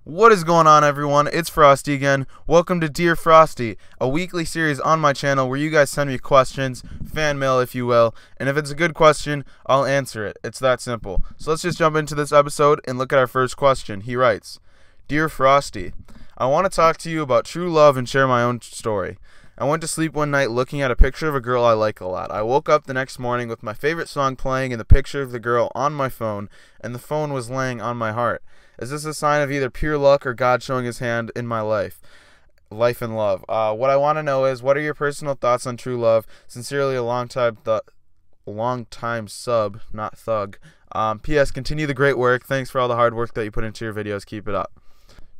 What is going on, everyone? It's Frosty again. Welcome to Dear Frosty, a weekly series on my channel where you guys send me questions, fan mail if you will, and if it's a good question, I'll answer it. It's that simple. So let's just jump into this episode and look at our first question. He writes, Dear Frosty, I want to talk to you about true love and share my own story. I went to sleep one night looking at a picture of a girl I like a lot. I woke up the next morning with my favorite song playing and the picture of the girl on my phone, and the phone was laying on my heart. Is this a sign of either pure luck or God showing his hand in my life and love? What I want to know is, what are your personal thoughts on true love? Sincerely, a long-time sub, not thug. P.S. Continue the great work. Thanks for all the hard work that you put into your videos. Keep it up.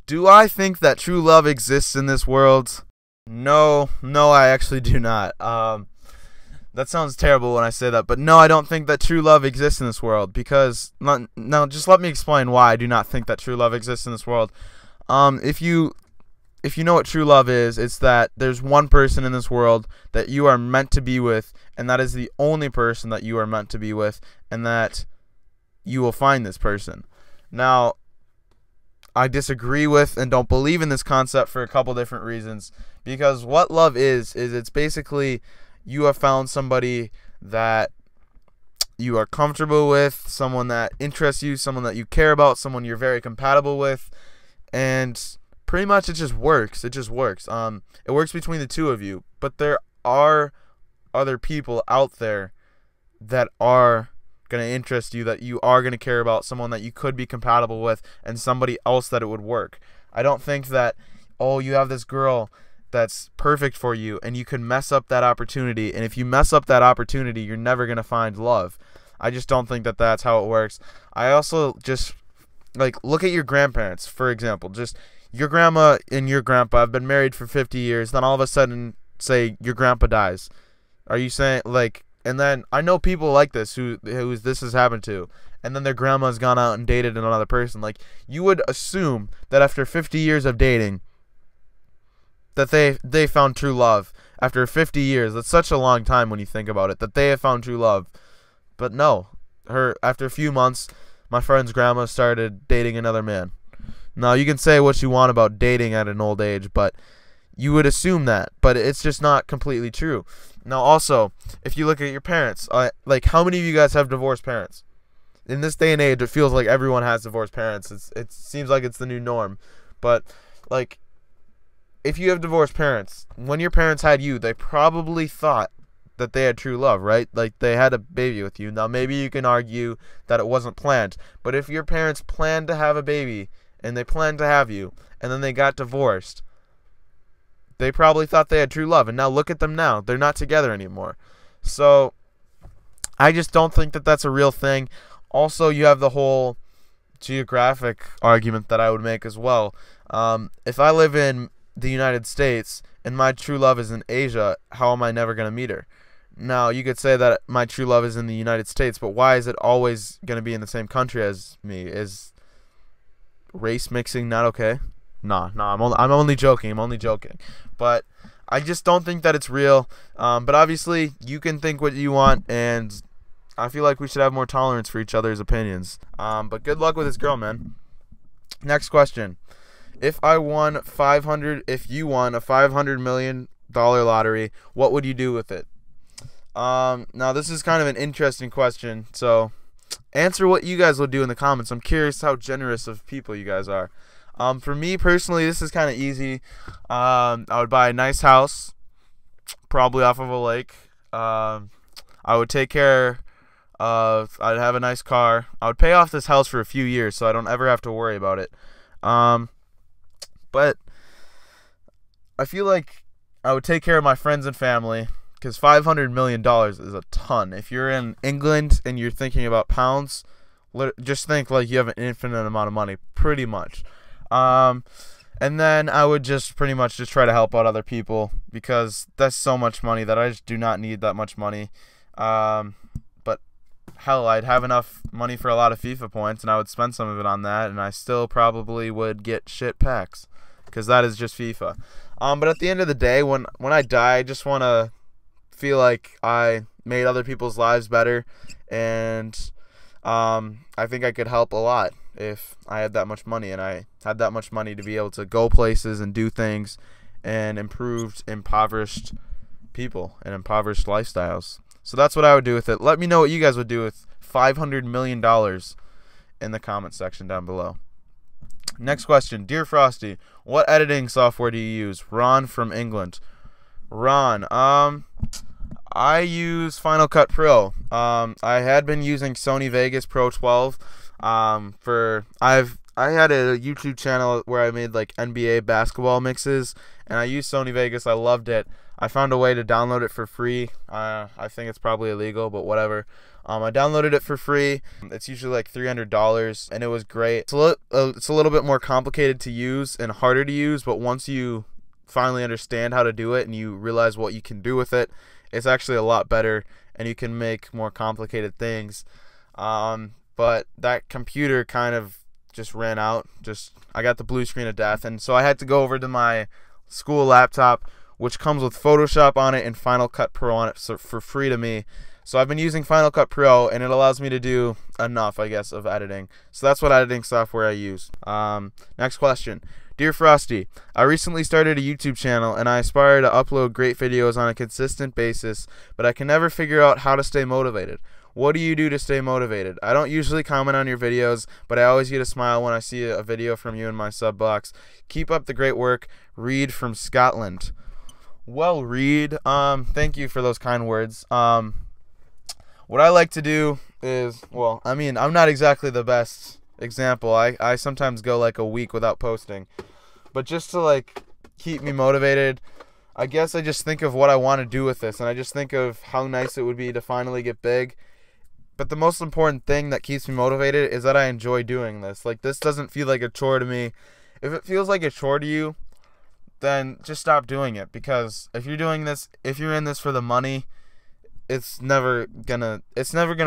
Do I think that true love exists in this world? No, I actually do not. That sounds terrible when I say that, but no, I don't think that true love exists in this world, because, no, just let me explain why I do not think that true love exists in this world. If you know what true love is, it's that there's one person in this world that you are meant to be with, and that is the only person that you are meant to be with, and that you will find this person. Now, I disagree with and don't believe in this concept for a couple different reasons, because what love is it's basically you have found somebody that you are comfortable with, someone that interests you, someone that you care about, someone you're very compatible with, and pretty much it just works. It just works. It works between the two of you, but there are other people out there that are going to interest you, that you are going to care about, someone that you could be compatible with, and somebody else that it would work. I don't think that, oh, you have this girl that's perfect for you and you can mess up that opportunity, and if you mess up that opportunity, you're never going to find love. I just don't think that that's how it works. I also just, look at your grandparents, for example. Just your grandma and your grandpa have been married for 50 years, then all of a sudden, say, your grandpa dies. Are you saying, and then I know people like this who this has happened to, and then their grandma's gone out and dated another person. You would assume that after 50 years of dating, that they found true love. After 50 years, that's such a long time when you think about it, that they have found true love. But no, after a few months, my friend's grandma started dating another man. Now, you can say what you want about dating at an old age, but you would assume that, but it's just not completely true. Now, also, if you look at your parents, how many of you guys have divorced parents? In this day and age, it feels like everyone has divorced parents. It seems like it's the new norm. But, if you have divorced parents, when your parents had you, they probably thought that they had true love, right? They had a baby with you. Now, maybe you can argue that it wasn't planned, but if your parents planned to have a baby, and they planned to have you, and then they got divorced, they probably thought they had true love, and now look at them now. They're not together anymore. So, I just don't think that that's a real thing. Also, you have the whole geographic argument that I would make as well. If I live in the United States and my true love is in Asia, how am I never going to meet her? Now, you could say that my true love is in the United States, but why is it always going to be in the same country as me? Is race mixing not okay? No, I'm only joking. But I just don't think that it's real. But obviously, you can think what you want, and I feel like we should have more tolerance for each other's opinions. But good luck with this girl, man. Next question. If you won a $500 million lottery, what would you do with it? Now, this is kind of an interesting question, so answer what you guys would do in the comments. I'm curious how generous of people you guys are. For me personally, this is kind of easy. I would buy a nice house, probably off of a lake. I would take care of, I'd have a nice car. I would pay off this house for a few years so I don't ever have to worry about it. But I feel like I would take care of my friends and family, because $500 million is a ton. If you're in England and you're thinking about pounds, just think like you have an infinite amount of money, pretty much. And then I would just pretty much just try to help out other people, because that's so much money that I just do not need that much money. But hell, I'd have enough money for a lot of FIFA points, and I would spend some of it on that, and I still probably would get shit packs, because that is just FIFA. But at the end of the day, when I die, I just want to feel like I made other people's lives better, and I think I could help a lot. if I had that much money, and I had that much money to be able to go places and do things and improved impoverished people and impoverished lifestyles. So that's what I would do with it. Let me know what you guys would do with $500 million in the comment section down below. Next question. Dear Frosty, what editing software do you use? Ron from England. Ron, I use Final Cut Pro. I had been using Sony Vegas Pro 12. I had a YouTube channel where I made like NBA basketball mixes, and I used Sony Vegas. I loved it. I found a way to download it for free. I think it's probably illegal, but whatever. I downloaded it for free. It's usually like $300, and it was great. It's a little bit more complicated to use and harder to use, but once you finally understand how to do it and you realize what you can do with it, it's actually a lot better, and you can make more complicated things. But that computer kind of just ran out. I got the blue screen of death, and so I had to go over to my school laptop, which comes with Photoshop on it and Final Cut Pro on it for free to me. So I've been using Final Cut Pro, and it allows me to do enough, I guess, of editing. So that's what editing software I use. Next question. Dear Frosty, I recently started a YouTube channel, and I aspire to upload great videos on a consistent basis, but I can never figure out how to stay motivated. What do you do to stay motivated? I don't usually comment on your videos, but I always get a smile when I see a video from you in my sub box. Keep up the great work. Reed from Scotland. Well, Reed, thank you for those kind words. What I like to do is, well, I mean, I'm not exactly the best example. I sometimes go like a week without posting. But just to like keep me motivated, I guess I just think of what I want to do with this, and I just think of how nice it would be to finally get big. But the most important thing that keeps me motivated is that I enjoy doing this. Like, this doesn't feel like a chore to me. If it feels like a chore to you, then just stop doing it, because if you're doing this, if you're in this for the money, it's never gonna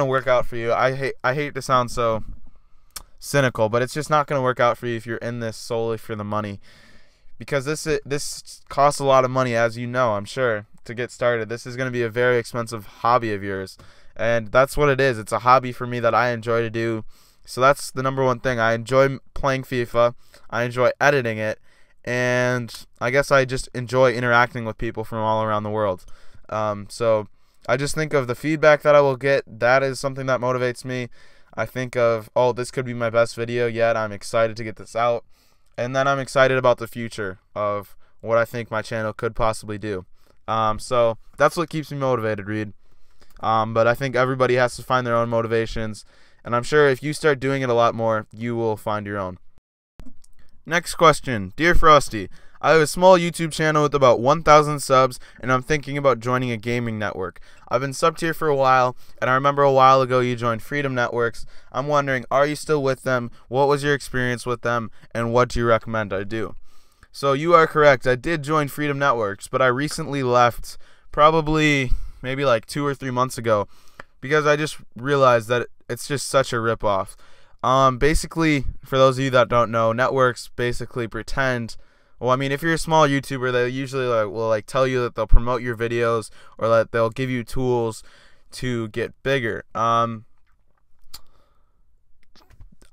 work out for you. I hate to sound so cynical, but it's just not gonna work out for you if you're in this solely for the money, because this costs a lot of money, as you know, I'm sure, to get started. This is gonna be a very expensive hobby of yours, and that's what it is. It's a hobby for me that I enjoy to do. So that's the number one thing. I enjoy playing FIFA. I enjoy editing it, and I guess I just enjoy interacting with people from all around the world. So I just think of the feedback that I will get. That is something that motivates me. I think of, oh, this could be my best video yet. I'm excited to get this out. And then I'm excited about the future of what I think my channel could possibly do. So that's what keeps me motivated, Reed. But I think everybody has to find their own motivations. And I'm sure if you start doing it a lot more, you will find your own. Next question. Dear Frosty, I have a small YouTube channel with about 1,000 subs, and I'm thinking about joining a gaming network. I've been subbed here for a while, and I remember a while ago you joined Freedom Networks. I'm wondering, are you still with them? What was your experience with them, and what do you recommend I do? So you are correct. I did join Freedom Networks, but I recently left, probably maybe like 2 or 3 months ago, because I just realized that it's just such a ripoff. Basically, for those of you that don't know, networks basically pretend. Well, I mean, if you're a small YouTuber, they usually will tell you that they'll promote your videos, or that they'll give you tools to get bigger. I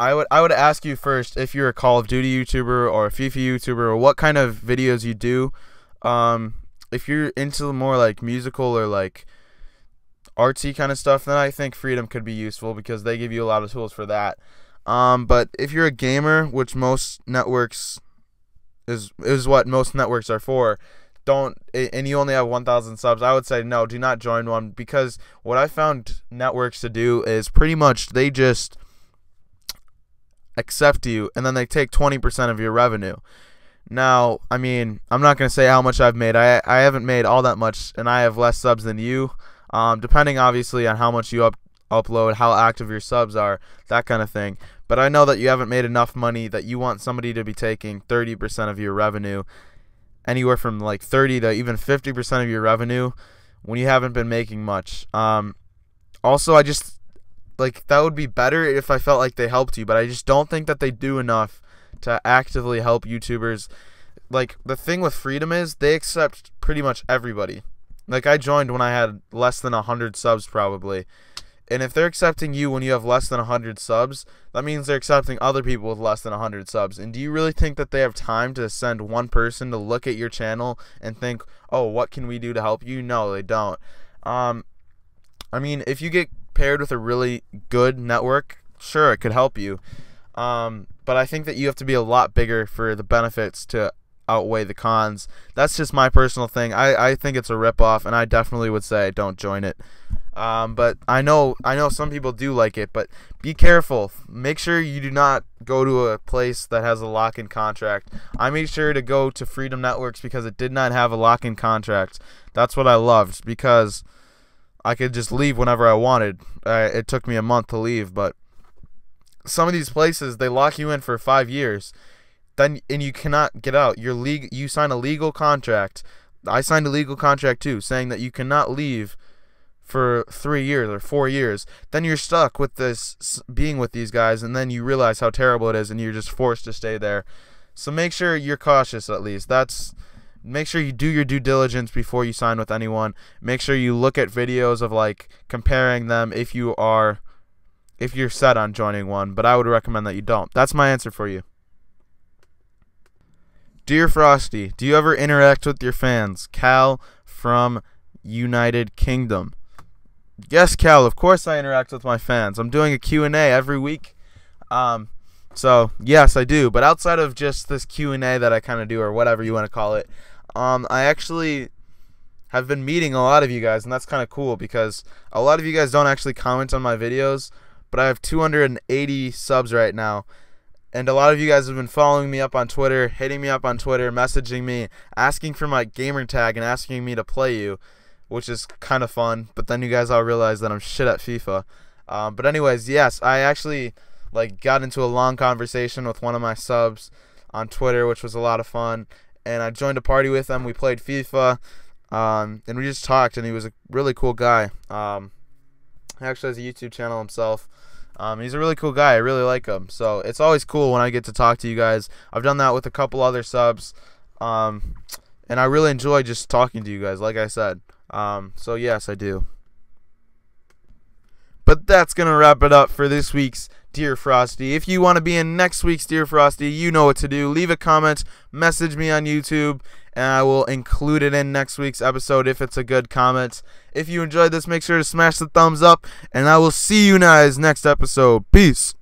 would ask you first if you're a Call of Duty YouTuber or a FIFA YouTuber, or what kind of videos you do. If you're into more like musical or like artsy kind of stuff, then I think Freedom could be useful, because they give you a lot of tools for that. But if you're a gamer, which most networks is what most networks are for, and you only have 1,000 subs, I would say no, do not join one, because what I found networks to do is pretty much they just accept you, and then they take 20% of your revenue. Now, I mean, I'm not going to say how much I've made. I haven't made all that much, and I have less subs than you, depending obviously on how much you upload, how active your subs are, that kind of thing. But I know that you haven't made enough money that you want somebody to be taking 30% of your revenue, anywhere from like 30 to even 50% of your revenue, when you haven't been making much. Also, I just, like, that would be better if I felt like they helped you, but I just don't think that they do enough to actively help YouTubers. Like, the thing with Freedom is they accept pretty much everybody. Like, I joined when I had less than 100 subs probably, And if they're accepting you when you have less than 100 subs, that means they're accepting other people with less than 100 subs. And do you really think that they have time to send one person to look at your channel and think, oh, what can we do to help you? No, they don't. I mean, if you get paired with a really good network, sure, it could help you. But I think that you have to be a lot bigger for the benefits to outweigh the cons. That's just my personal thing. I think it's a ripoff, and I definitely would say don't join it. But I know some people do like it, but be careful. Make sure you do not go to a place that has a lock-in contract. I made sure to go to Freedom Networks because it did not have a lock-in contract. That's what I loved, because I could just leave whenever I wanted. It took me a month to leave, but some of these places, they lock you in for 5 years, and you cannot get out. You sign a legal contract. I signed a legal contract too, saying that you cannot leave for 3 years or 4 years. Then you're stuck with this, being with these guys, and then you realize how terrible it is, and you're just forced to stay there. So make sure you're cautious, at least. Make sure you do your due diligence before you sign with anyone. Make sure you look at videos of like comparing them if you're set on joining one, but I would recommend that you don't. That's my answer for you. Dear Frosty, do you ever interact with your fans? Cal from United Kingdom. Yes, Cal, of course I interact with my fans. I'm doing a Q&A every week. So, yes, I do. But outside of just this Q&A that I kind of do, or whatever you want to call it, I actually have been meeting a lot of you guys, and that's kind of cool because a lot of you guys don't actually comment on my videos, but I have 280 subs right now. And a lot of you guys have been following me up on Twitter, hitting me up on Twitter, messaging me, asking for my gamer tag and asking me to play you, which is kind of fun. But then you guys all realize that I'm shit at FIFA. But anyways, yes, I actually got into a long conversation with one of my subs on Twitter, which was a lot of fun. And I joined a party with him. We played FIFA, and we just talked. And he was a really cool guy. He actually has a YouTube channel himself. He's a really cool guy. I really like him. So it's always cool when I get to talk to you guys. I've done that with a couple other subs. And I really enjoy just talking to you guys, like I said. So yes, I do. But that's going to wrap it up for this week's Dear Frosty. If you want to be in next week's Dear Frosty, you know what to do. Leave a comment, message me on YouTube, and I will include it in next week's episode if it's a good comment. If you enjoyed this, make sure to smash the thumbs up, and I will see you guys next episode. Peace.